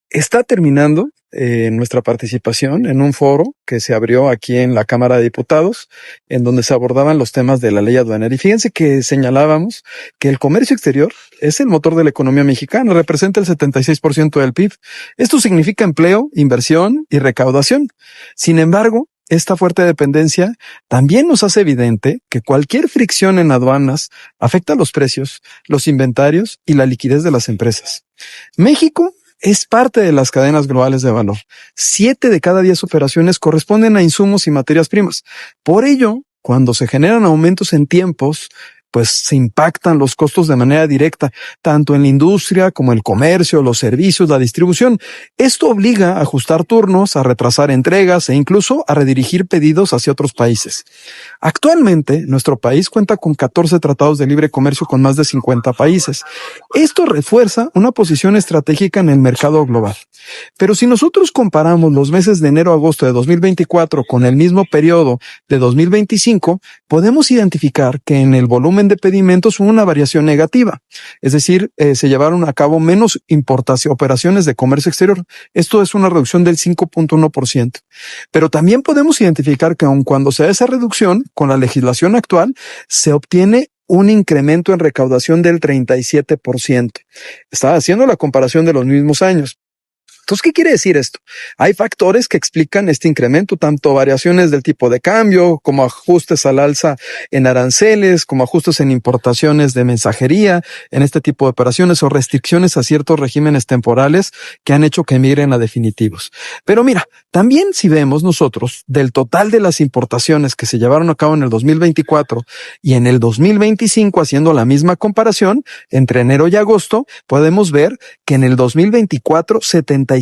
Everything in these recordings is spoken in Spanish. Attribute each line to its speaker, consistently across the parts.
Speaker 1: Está terminando nuestra participación en un foro que se abrió aquí en la Cámara de Diputados, en donde se abordaban los temas de la ley aduanera. Y fíjense que señalábamos que el comercio exterior es el motor de la economía mexicana, representa el 76% del PIB. Esto significa empleo, inversión y recaudación. Sin embargo, esta fuerte dependencia también nos hace evidente que cualquier fricción en aduanas afecta los precios, los inventarios y la liquidez de las empresas. México es parte de las cadenas globales de valor. 7 de cada 10 operaciones corresponden a insumos y materias primas. Por ello, cuando se generan aumentos en tiempos, pues se impactan los costos de manera directa, tanto en la industria como el comercio, los servicios, la distribución. Esto obliga a ajustar turnos, a retrasar entregas e incluso a redirigir pedidos hacia otros países. Actualmente, nuestro país cuenta con 14 tratados de libre comercio con más de 50 países. Esto refuerza una posición estratégica en el mercado global. Pero si nosotros comparamos los meses de enero a agosto de 2024 con el mismo periodo de 2025, podemos identificar que en el volumen de pedimentos hubo una variación negativa. Es decir, se llevaron a cabo menos operaciones de comercio exterior. Esto es una reducción del 5.1%. Pero también podemos identificar que aun cuando se da esa reducción, con la legislación actual, se obtiene un incremento en recaudación del 37%. Estaba haciendo la comparación de los mismos años. Entonces, ¿qué quiere decir esto? Hay factores que explican este incremento, tanto variaciones del tipo de cambio, como ajustes al alza en aranceles, como ajustes en importaciones de mensajería, en este tipo de operaciones, o restricciones a ciertos regímenes temporales que han hecho que migren a definitivos. Pero mira, también si vemos nosotros, del total de las importaciones que se llevaron a cabo en el 2024 y en el 2025, haciendo la misma comparación entre enero y agosto, podemos ver que en el 2024, 75%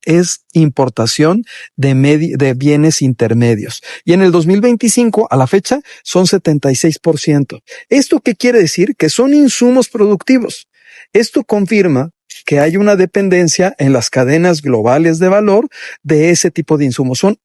Speaker 1: es importación de bienes intermedios. Y en el 2025, a la fecha, son 76%. ¿Esto qué quiere decir? Que son insumos productivos. Esto confirma que hay una dependencia en las cadenas globales de valor de ese tipo de insumos. Son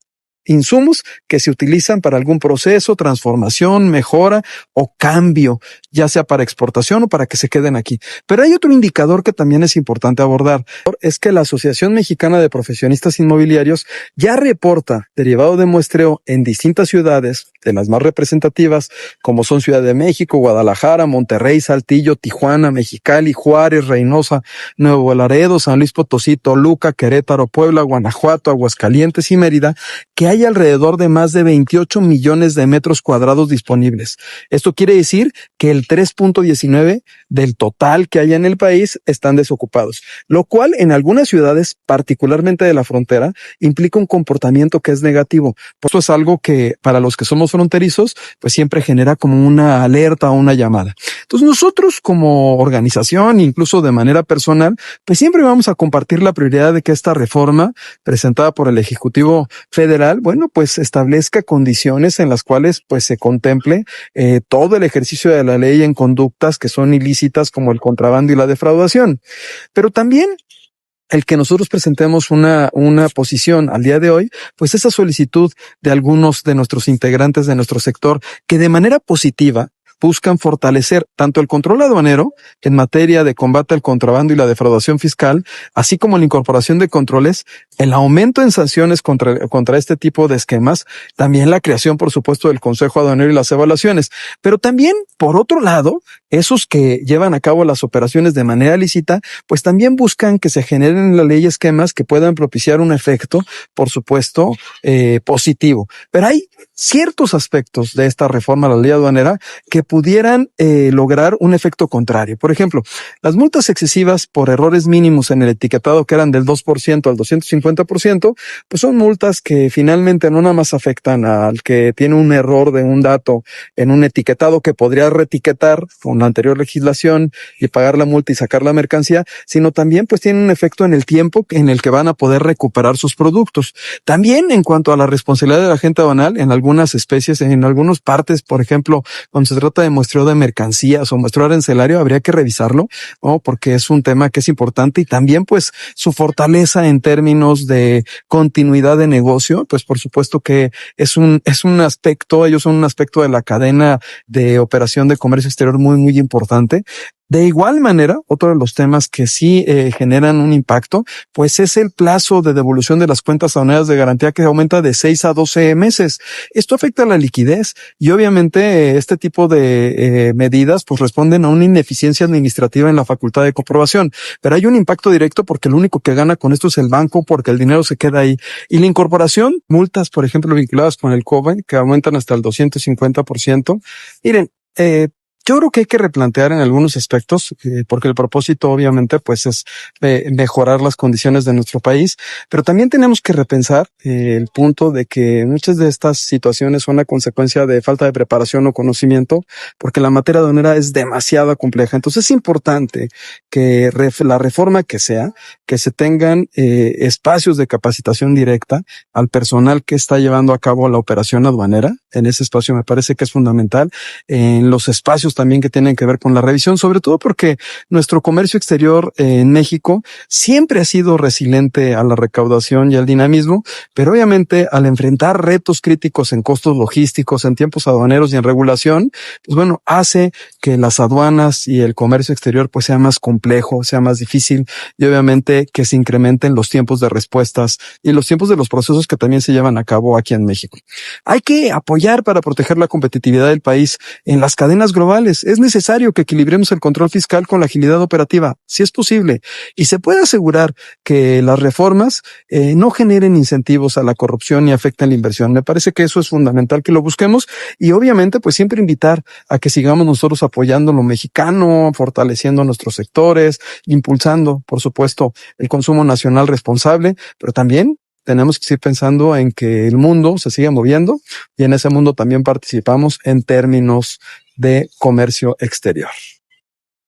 Speaker 1: insumos que se utilizan para algún proceso, transformación, mejora o cambio, ya sea para exportación o para que se queden aquí. Pero hay otro indicador que también es importante abordar. Es que la Asociación Mexicana de Profesionistas Inmobiliarios ya reporta derivado de muestreo en distintas ciudades, de las más representativas, como son Ciudad de México, Guadalajara, Monterrey, Saltillo, Tijuana, Mexicali, Juárez, Reynosa, Nuevo Laredo, San Luis Potosí, Toluca, Querétaro, Puebla, Guanajuato, Aguascalientes y Mérida, que hay alrededor de más de 28 millones de metros cuadrados disponibles. Esto quiere decir que el 3.19 del total que hay en el país están desocupados, lo cual en algunas ciudades, particularmente de la frontera, implica un comportamiento que es negativo. Esto es algo que para los que somos fronterizos, pues siempre genera como una alerta o una llamada. Entonces nosotros como organización, incluso de manera personal, pues siempre vamos a compartir la prioridad de que esta reforma presentada por el Ejecutivo Federal, bueno, pues establezca condiciones en las cuales pues se contemple todo el ejercicio de la ley en conductas que son ilícitas como el contrabando y la defraudación. Pero también el que nosotros presentemos una posición al día de hoy, pues esa solicitud de algunos de nuestros integrantes de nuestro sector que de manera positiva buscan fortalecer tanto el control aduanero en materia de combate al contrabando y la defraudación fiscal, así como la incorporación de controles, el aumento en sanciones contra este tipo de esquemas, también la creación, por supuesto, del Consejo Aduanero y las evaluaciones. Pero también, por otro lado, esos que llevan a cabo las operaciones de manera lícita, pues también buscan que se generen en la ley esquemas que puedan propiciar un efecto, por supuesto, positivo. Pero hay ciertos aspectos de esta reforma a la ley aduanera que pudieran lograr un efecto contrario. Por ejemplo, las multas excesivas por errores mínimos en el etiquetado que eran del 2% al 250%, pues son multas que finalmente no nada más afectan al que tiene un error de un dato en un etiquetado que podría reetiquetar con la anterior legislación y pagar la multa y sacar la mercancía, sino también pues tienen un efecto en el tiempo en el que van a poder recuperar sus productos. También en cuanto a la responsabilidad del agente aduanal, en algunas especies, en algunas partes, por ejemplo, cuando se trata de muestreo de mercancías o muestreo arancelario, habría que revisarlo, ¿no? Porque es un tema que es importante y también pues su fortaleza en términos de continuidad de negocio, pues por supuesto que es un aspecto, ellos son un aspecto de la cadena de operación de comercio exterior muy, muy importante. De igual manera, otro de los temas que sí generan un impacto, pues es el plazo de devolución de las cuentas aduaneras de garantía, que aumenta de 6 a 12 meses. Esto afecta a la liquidez y obviamente este tipo de medidas pues responden a una ineficiencia administrativa en la facultad de comprobación. Pero hay un impacto directo porque lo único que gana con esto es el banco, porque el dinero se queda ahí. Y la incorporación, multas, por ejemplo, vinculadas con el COBE, que aumentan hasta el 250%. Miren, yo creo que hay que replantear en algunos aspectos, porque el propósito obviamente pues es mejorar las condiciones de nuestro país, pero también tenemos que repensar el punto de que muchas de estas situaciones son a consecuencia de falta de preparación o conocimiento, porque la materia aduanera es demasiado compleja. Entonces es importante que la reforma que sea, que se tengan espacios de capacitación directa al personal que está llevando a cabo la operación aduanera. En ese espacio me parece que es fundamental. En los espacios también que tienen que ver con la revisión, sobre todo porque nuestro comercio exterior en México siempre ha sido resiliente a la recaudación y al dinamismo, pero obviamente al enfrentar retos críticos en costos logísticos, en tiempos aduaneros y en regulación, pues bueno, hace que las aduanas y el comercio exterior pues sea más complejo, sea más difícil y obviamente que se incrementen los tiempos de respuestas y los tiempos de los procesos que también se llevan a cabo aquí en México. Hay que apoyar para proteger la competitividad del país en las cadenas globales. Es necesario que equilibremos el control fiscal con la agilidad operativa, si es posible, y se puede asegurar que las reformas no generen incentivos a la corrupción ni afecten la inversión. Me parece que eso es fundamental que lo busquemos y obviamente pues siempre invitar a que sigamos nosotros apoyando lo mexicano, fortaleciendo nuestros sectores, impulsando, por supuesto, el consumo nacional responsable, pero también tenemos que seguir pensando en que el mundo se sigue moviendo y en ese mundo también participamos en términos de comercio exterior.